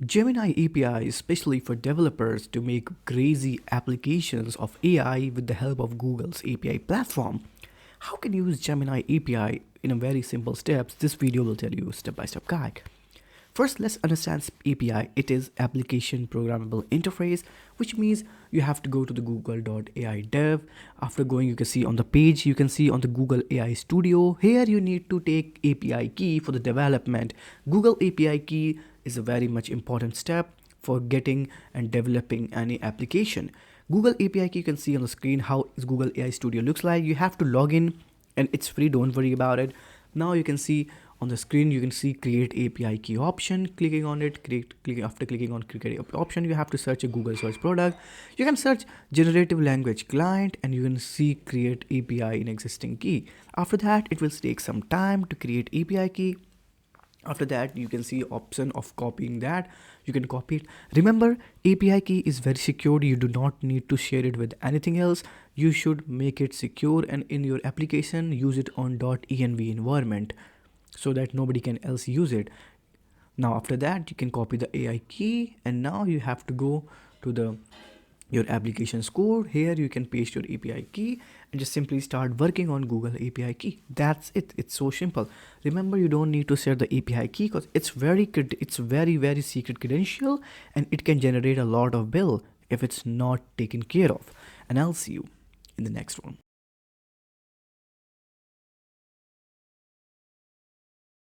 Gemini API is especially for developers to make crazy applications of AI with the help of Google's API platform. How can you use Gemini API in a very simple steps? This video will tell you step-by-step guide. First, let's understand API. It is Application Programmable Interface, which means you have to go to the google.ai dev. After going, you can see on the page, you can see on the Google AI Studio. Here you need to take API key for the development. Google API key is a very much important step for getting and developing any application. Google API key, you can see on the screen how Google AI Studio looks like. You have to log in and it's free, don't worry about it. Now you can see on the screen, you can see create API key option. Clicking on it, after clicking on create option, you have to search a Google search product. You can search generative language client and you can see create API in existing key. After that, it will take some time to create API key. After that, you can see option of copying that. You can copy it. Remember, API key is very secure. You do not need to share it with anything else. You should make it secure and in your application, use it on .env environment so that nobody can else use it. Now after that, you can copy the AI key and now you have to go to your application's code. Here you can paste your API key and just simply start working on Google API key. That's it. It's so simple. Remember, you don't need to share the API key because it's very secret credential and it can generate a lot of bill if it's not taken care of. And I'll see you in the next one.